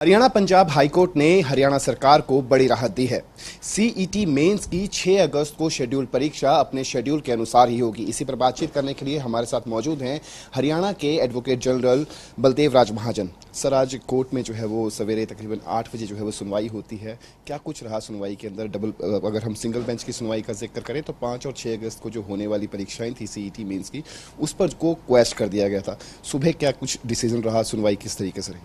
Haryana Punjab high court ने हरियाणा सरकार को बड़ी राहत दी है। सीईटी मेंस की 6 अगस्त को शेड्यूल परीक्षा अपने शेड्यूल के अनुसार ही होगी। इसी पर बातचीत करने के लिए हमारे साथ मौजूद हैं हरियाणा के एडवोकेट जनरल बलदेव राज महाजन। सर, आज कोर्ट में जो है वो सवेरे तकरीबन 8 बजे जो है वो सुनवाई होती है। क्या कुछ रहा सुनवाई के अंदर? अगर हम सिंगल बेंच की सुनवाई का जिक्र करें तो 5 और 6 अगस्त को जो होने वाली परीक्षाएं थी सीईटी मेंस की, उस पर को क्वेश्चन कर दिया गया था। सुबह क्या कुछ डिसीजन रहा? सुनवाई किस तरीके से रही?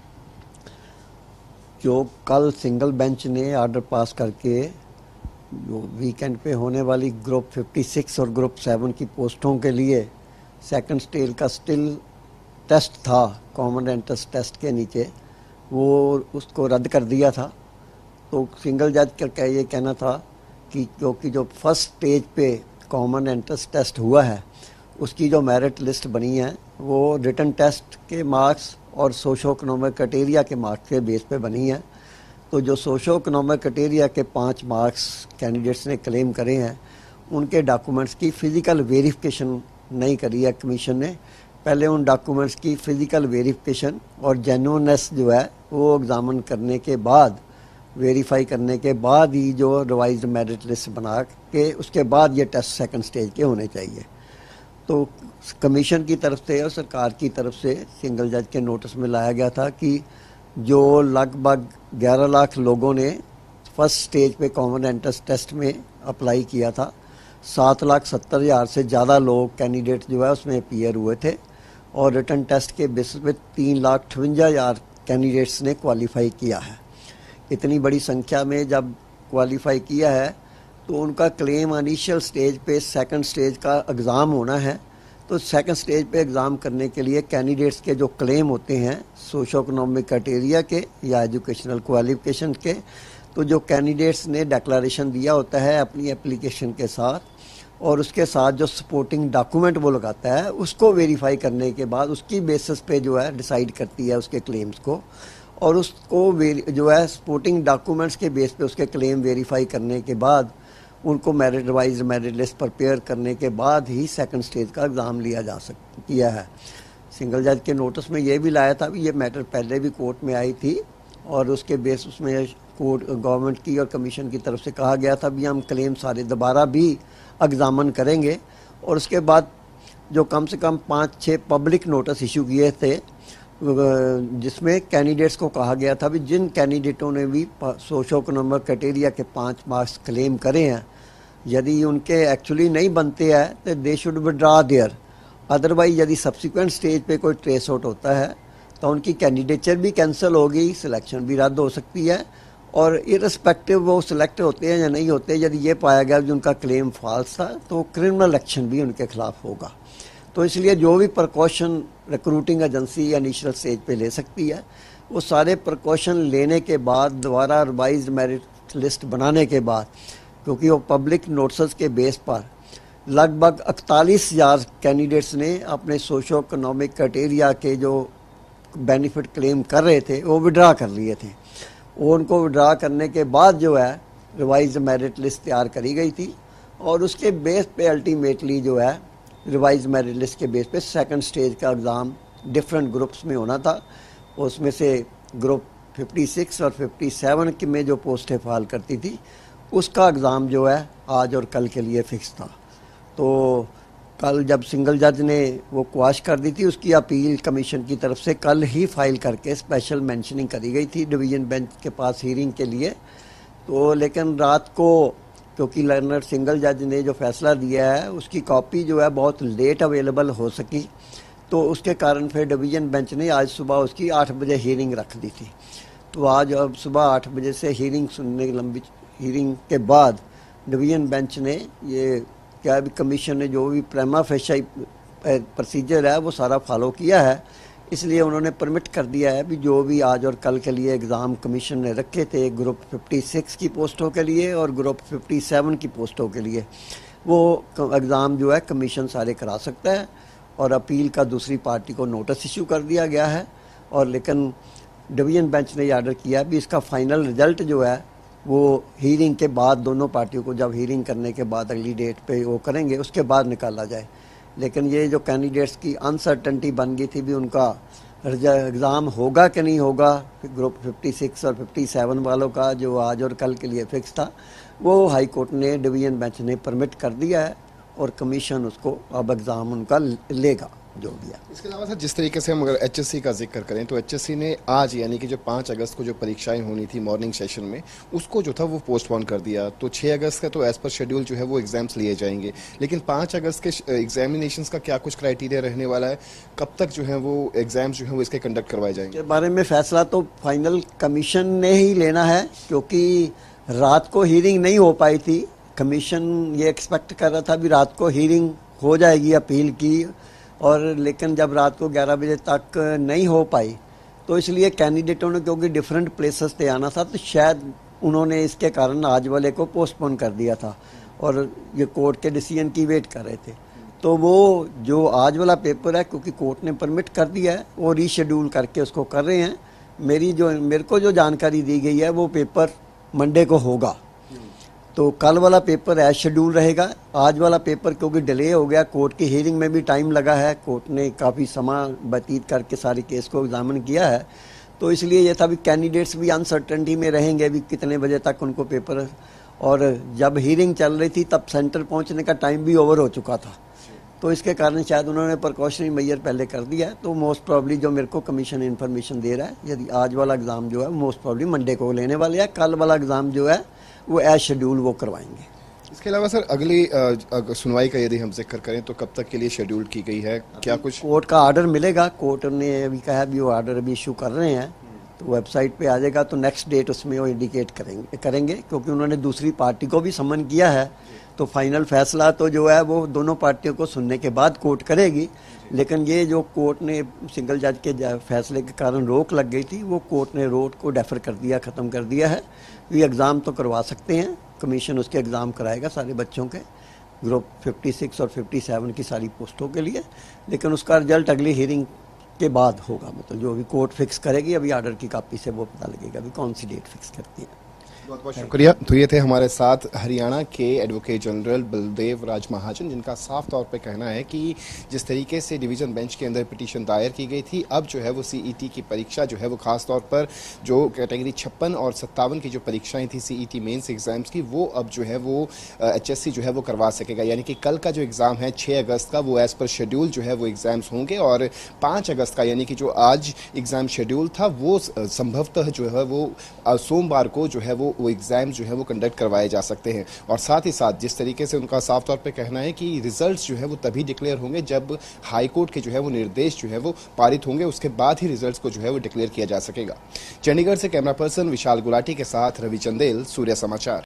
जो कल सिंगल बेंच ने ऑर्डर पास करके जो वीकेंड पे होने वाली ग्रुप 56 और ग्रुप 7 की पोस्टों के लिए सेकंड स्टेज का स्टिल टेस्ट था कॉमन एंट्रेंस टेस्ट के नीचे, वो उसको रद्द कर दिया था। तो सिंगल जज का ये कहना था कि क्योंकि जो फर्स्ट स्टेज पे कॉमन एंट्रेंस टेस्ट हुआ है उसकी जो मेरिट लिस्ट बनी है वो रिटन टेस्ट के मार्क्स और सोशो इकोनॉमिक क्राइटेरिया के मार्क्स के बेस पे बनी है। तो जो सोशो इकोनॉमिक क्राइटेरिया के 5 मार्क्स कैंडिडेट्स ने क्लेम करे हैं, उनके डॉक्यूमेंट्स की फ़िज़िकल वेरिफिकेशन नहीं करी है कमीशन ने। पहले उन डॉक्यूमेंट्स की फ़िज़िकल वेरिफिकेशन और जेन्युइननेस जो है वो एग्ज़ामिन करने के बाद, वेरीफाई करने के बाद ही जो रिवाइज्ड मेरिट लिस्ट बना के उसके बाद ये टेस्ट सेकंड स्टेज के होने चाहिए। तो कमीशन की तरफ से और सरकार की तरफ से सिंगल जज के नोटिस में लाया गया था कि जो लगभग 11 लाख लोगों ने फर्स्ट स्टेज पे कॉमन एंट्रेंस टेस्ट में अप्लाई किया था, 7,70,000 से ज़्यादा लोग कैंडिडेट जो है उसमें अपीयर हुए थे और रिटन टेस्ट के बेसिस पे 3,58,000 कैंडिडेट्स ने क्वालिफाई किया है। इतनी बड़ी संख्या में जब क्वालिफाई किया है तो उनका क्लेम इनिशियल स्टेज पे सेकंड स्टेज का एग्ज़ाम होना है। तो सेकंड स्टेज पे एग्ज़ाम करने के लिए कैंडिडेट्स के जो क्लेम होते हैं सोशो इकोनॉमिक क्राइटेरिया के या एजुकेशनल क्वालिफिकेशन के, तो जो कैंडिडेट्स ने डिक्लेरेशन दिया होता है अपनी एप्लीकेशन के साथ और उसके साथ जो सपोर्टिंग डॉक्यूमेंट वो लगाता है उसको वेरीफाई करने के बाद उसकी बेसिस पे जो है डिसाइड करती है उसके क्लेम्स को, और उसको जो है सपोर्टिंग डॉक्यूमेंट्स के बेस पे उसके क्लेम वेरीफाई करने के बाद उनको merit revise merit list prepare करने के बाद ही सेकंड स्टेज का एग्ज़ाम लिया जा किया है। सिंगल जज के नोटिस में ये भी लाया था भी ये मैटर पहले भी कोर्ट में आई थी और उसके बेस उसमें कोर्ट गवर्नमेंट की और कमीशन की तरफ से कहा गया था भी हम क्लेम सारे दोबारा भी एग्ज़ामन करेंगे। और उसके बाद जो कम से कम 5-6 पब्लिक नोटिस इशू किए थे जिसमें कैंडिडेट्स को कहा गया था भी जिन कैंडिडेटों ने भी सोशो इकोनॉमिक क्राइटेरिया के 5 मार्क्स क्लेम करे हैं, यदि उनके एक्चुअली नहीं बनते हैं तो they should withdraw there. Otherwise यदि सब्सिक्वेंट स्टेज पे कोई ट्रेस आउट होता है तो उनकी कैंडिडेचर भी कैंसिल होगी, सिलेक्शन भी रद्द हो सकती है और इररिस्पेक्टिव वो सिलेक्ट होते हैं या नहीं होते, यदि ये पाया गया कि उनका क्लेम फॉल्स था तो क्रिमिनल एक्शन भी उनके खिलाफ होगा। तो इसलिए जो भी प्रिकॉशन रिक्रूटिंग एजेंसी या इनिशियल स्टेज पे ले सकती है वो सारे प्रिकॉशन लेने के बाद दोबारा रिवाइज्ड मेरिट लिस्ट बनाने के बाद, क्योंकि वो पब्लिक नोटिस के बेस पर लगभग 41,000 कैंडिडेट्स ने अपने सोशो इकोनॉमिक क्राइटेरिया के जो बेनिफिट क्लेम कर रहे थे वो विड्रा कर लिए थे। वो उनको विड्रा करने के बाद जो है रिवाइज्ड मेरिट लिस्ट तैयार करी गई थी और उसके बेस पे अल्टीमेटली जो है रिवाइज मेरिट लिस्ट के बेस पे सेकंड स्टेज का एग्ज़ाम डिफरेंट ग्रुप्स में होना था। उसमें से ग्रुप 56 और 57 के में जो पोस्टें फाल करती थी उसका एग्ज़ाम जो है आज और कल के लिए फ़िक्स था। तो कल जब सिंगल जज ने वो क्वाश कर दी थी उसकी अपील कमीशन की तरफ से कल ही फाइल करके स्पेशल मेंशनिंग करी गई थी डिवीज़न बेंच के पास हीयरिंग के लिए। तो लेकिन रात को क्योंकि लर्नर सिंगल जज ने जो फैसला दिया है उसकी कॉपी जो है बहुत लेट अवेलेबल हो सकी, तो उसके कारण फिर डिवीज़न बेंच ने आज सुबह उसकी 8 बजे हीयरिंग रख दी थी। तो आज अब सुबह 8 बजे से हीयरिंग सुनने लंबी हीयरिंग के बाद डिवीज़न बेंच ने ये क्या भी कमीशन ने जो भी प्रेमा फेशि प्रोसीजर है वो सारा फॉलो किया है, इसलिए उन्होंने परमिट कर दिया है भी जो भी आज और कल के लिए एग्ज़ाम कमीशन ने रखे थे ग्रुप 56 की पोस्टों के लिए और ग्रुप 57 की पोस्टों के लिए, वो एग्ज़ाम जो है कमीशन सारे करा सकता है। और अपील का दूसरी पार्टी को नोटिस इशू कर दिया गया है और लेकिन डिवीज़न बेंच ने ऑर्डर किया भी इसका फाइनल रिजल्ट जो है वो हीयरिंग के बाद दोनों पार्टियों को जब हीयरिंग करने के बाद अगली डेट पे वो करेंगे उसके बाद निकाला जाए। लेकिन ये जो कैंडिडेट्स की अनसर्टेनिटी बन गई थी भी उनका एग्ज़ाम होगा कि नहीं होगा, ग्रुप 56 और 57 वालों का जो आज और कल के लिए फिक्स था, वो हाई कोर्ट ने, डिवीज़न बेंच ने परमिट कर दिया है और कमीशन उसको अब एग्ज़ाम उनका लेगा जो भी है। इसके अलावा सर, जिस तरीके से हम अगर एचएससी का जिक्र करें तो एचएससी ने आज यानी कि जो 5 अगस्त को जो परीक्षाएं होनी थी मॉर्निंग सेशन में, उसको जो था वो पोस्टपोन कर दिया। तो 6 अगस्त का तो एज पर शेड्यूल जो है वो एग्जाम्स लिए जाएंगे, लेकिन 5 अगस्त के एग्जामिनेशंस का क्या कुछ क्राइटेरिया रहने वाला है, कब तक जो है वो एग्जाम्स जो है वो इसके कंडक्ट करवाए जाएंगे? के बारे में फैसला तो फाइनल कमीशन ने ही लेना है, क्योंकि रात को हीयरिंग नहीं हो पाई थी। कमीशन ये एक्सपेक्ट कर रहा था भी रात को हीयरिंग हो जाएगी अपील की, और लेकिन जब रात को 11 बजे तक नहीं हो पाई तो इसलिए कैंडिडेटों ने, क्योंकि डिफरेंट प्लेसेस पे आना था, तो शायद उन्होंने इसके कारण आज वाले को पोस्टपोन कर दिया था और ये कोर्ट के डिसीजन की वेट कर रहे थे। तो वो जो आज वाला पेपर है, क्योंकि कोर्ट ने परमिट कर दिया है, वो रीशेड्यूल करके उसको कर रहे हैं। मेरे को जो जानकारी दी गई है वो पेपर मंडे को होगा, तो कल वाला पेपर एज शेड्यूल रहेगा। आज वाला पेपर क्योंकि डिले हो गया, कोर्ट की हियरिंग में भी टाइम लगा है, कोर्ट ने काफ़ी समय व्यतीत करके सारे केस को एग्जामिन किया है, तो इसलिए ये था भी कैंडिडेट्स भी अनसर्टेनिटी में रहेंगे भी कितने बजे तक उनको पेपर, और जब हियरिंग चल रही थी तब सेंटर पहुंचने का टाइम भी ओवर हो चुका था, तो इसके कारण शायद उन्होंने प्रिकॉशनरी मेजर पहले कर दिया है। तो मोस्ट प्रॉब्ली जो मेरे को कमीशन इन्फॉर्मेशन दे रहा है, यदि आज वाला एग्ज़ाम जो है मोस्ट प्रॉब्ली मंडे को लेने वाले हैं, कल वाला एग्ज़ाम जो है वो एज शेड्यूल वो करवाएंगे। इसके अलावा सर, अगली सुनवाई का यदि हम जिक्र करें तो कब तक के लिए शेड्यूल की गई है, क्या कुछ? कोर्ट का ऑर्डर मिलेगा, कोर्ट ने अभी कहा भी वो ऑर्डर अभी इशू कर रहे हैं, तो वेबसाइट पे आ जाएगा, तो नेक्स्ट डेट उसमें वो इंडिकेट करेंगे क्योंकि उन्होंने दूसरी पार्टी को भी समन किया है, तो फाइनल फैसला तो जो है वो दोनों पार्टियों को सुनने के बाद कोर्ट करेगी। लेकिन ये जो कोर्ट ने सिंगल जज के फैसले के कारण रोक लग गई थी, वो कोर्ट ने रोक को डेफर कर दिया, ख़त्म कर दिया है। ये एग्ज़ाम तो करवा सकते हैं, कमीशन उसके एग्ज़ाम कराएगा सारे बच्चों के, ग्रुप 56 और 57 की सारी पोस्टों के लिए, लेकिन उसका रिजल्ट अगली हियरिंग के बाद होगा। मतलब जो भी कोर्ट फिक्स करेगी, अभी ऑर्डर की कॉपी से वो पता लगेगा अभी कौन सी डेट फिक्स करती है। बहुत बहुत शुक्रिया। तो ये थे हमारे साथ हरियाणा के एडवोकेट जनरल बलदेव राज महाजन, जिनका साफ तौर पे कहना है कि जिस तरीके से डिवीज़न बेंच के अंदर पिटीशन दायर की गई थी, अब जो है वो सीईटी की परीक्षा जो है वो खास तौर पर जो कैटेगरी 56 और 57 की जो परीक्षाएं थी सीईटी मेंस एग्जाम्स की, वो अब जो है वो एचएससी जो है वो करवा सकेगा। यानी कि कल का जो एग्ज़ाम है 6 अगस्त का, वो एज़ पर शेड्यूल जो है वो एग्ज़ाम्स होंगे, और 5 अगस्त का यानी कि जो आज एग्ज़ाम शेड्यूल था वो संभवतः जो है वो सोमवार को जो है वो एग्ज़ाम जो है वो कंडक्ट करवाए जा सकते हैं। और साथ ही साथ जिस तरीके से उनका साफ तौर पे कहना है कि रिजल्ट्स जो है वो तभी डिक्लेयर होंगे जब हाई कोर्ट के जो है वो निर्देश जो है वो पारित होंगे, उसके बाद ही रिजल्ट्स को जो है वो डिक्लेयर किया जा सकेगा। चंडीगढ़ से कैमरा पर्सन विशाल गुलाटी के साथ रवि चंदेल, सूर्य समाचार।